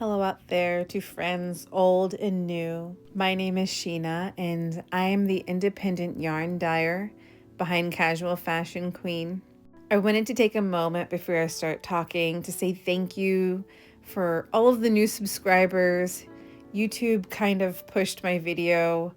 Hello out there to friends old and new. My name is Sheena and I am the independent yarn dyer behind Casual Fashion Queen. I wanted to take a moment before I start talking to say thank you for all of the new subscribers. YouTube kind of pushed my video.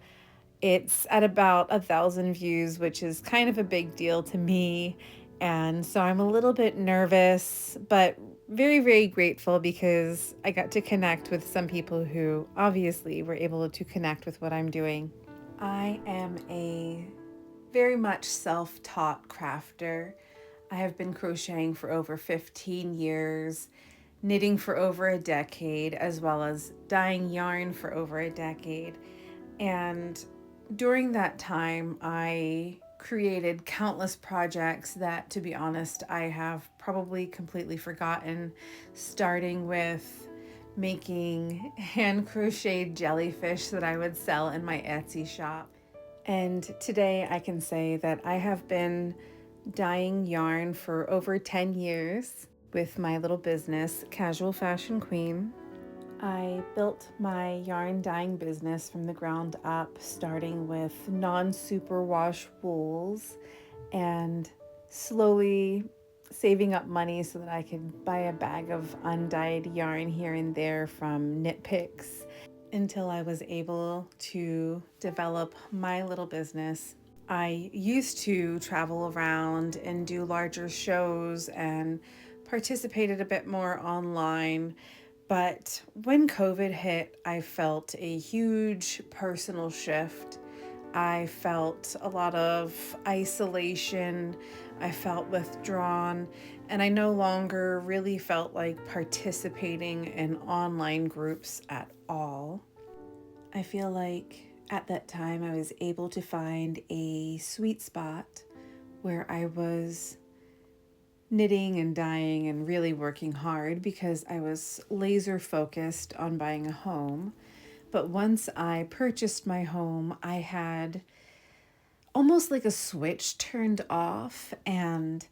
It's at about 1,000 views, which is kind of a big deal to me. And so I'm a little bit nervous, but very, very grateful because I got to connect with some people who obviously were able to connect with what I'm doing. I am a very much self taught crafter. I have been crocheting for over 15 years, knitting for over a decade, as well as dyeing yarn for over a decade. And during that time, I created countless projects that, to be honest, I have probably completely forgotten, starting with making hand crocheted jellyfish that I would sell in my Etsy shop. And today I can say that I have been dyeing yarn for over 10 years with my little business, Casual Fashion Queen. I built my yarn dyeing business from the ground up, starting with non-superwash wools and slowly saving up money so that I could buy a bag of undyed yarn here and there from Knit Picks until I was able to develop my little business. I used to travel around and do larger shows and participated a bit more online. But when COVID hit, I felt a huge personal shift. I felt a lot of isolation. I felt withdrawn, and I no longer really felt like participating in online groups at all. I feel like at that time I was able to find a sweet spot where I was knitting and dyeing and really working hard because I was laser focused on buying a home. But once I purchased my home, I had almost like a switch turned off, and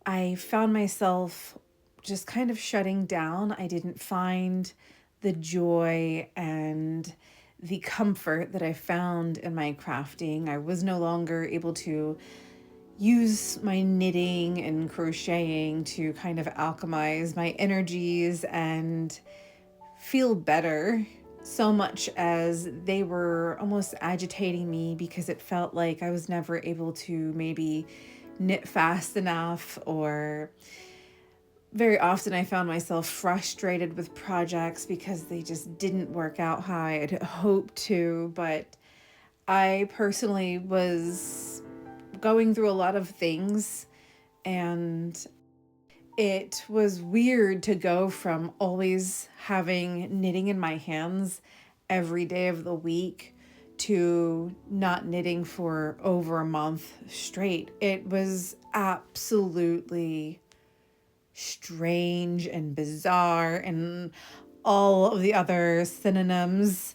I found myself just kind of shutting down. I didn't find the joy and the comfort that I found in my crafting. I was no longer able to use my knitting and crocheting to kind of alchemize my energies and feel better, so much as they were almost agitating me because it felt like I was never able to maybe knit fast enough, or very often I found myself frustrated with projects because they just didn't work out how I had hoped to. But I personally was going through a lot of things, and it was weird to go from always having knitting in my hands every day of the week to not knitting for over a month straight. It was absolutely strange and bizarre and all of the other synonyms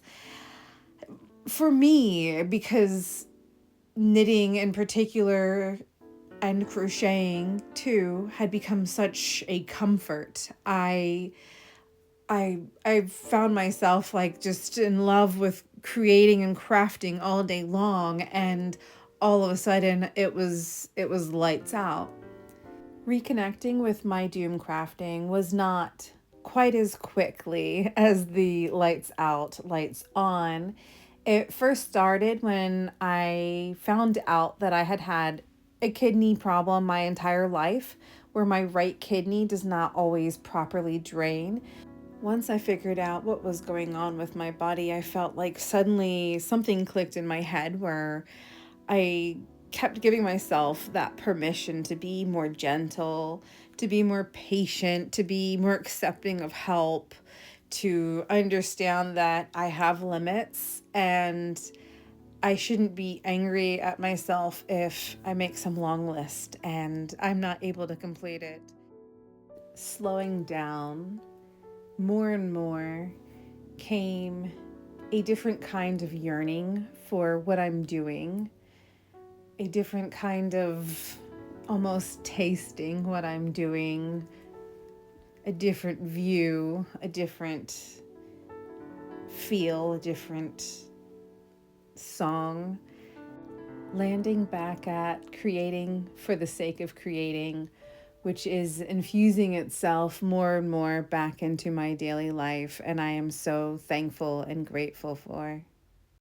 for me, because knitting in particular and crocheting too had become such a comfort. I found myself like just in love with creating and crafting all day long, and all of a sudden it was lights out. Reconnecting with my doom crafting was not quite as quickly as the lights out, lights on. It first started when I found out that I had had a kidney problem my entire life, where my right kidney does not always properly drain. Once I figured out what was going on with my body, I felt like suddenly something clicked in my head where I kept giving myself that permission to be more gentle, to be more patient, to be more accepting of help, to understand that I have limits and I shouldn't be angry at myself if I make some long list and I'm not able to complete it. Slowing down more and more came a different kind of yearning for what I'm doing, a different kind of almost tasting what I'm doing, a different view, a different feel, a different song. Landing back at creating for the sake of creating, which is infusing itself more and more back into my daily life, and I am so thankful and grateful for.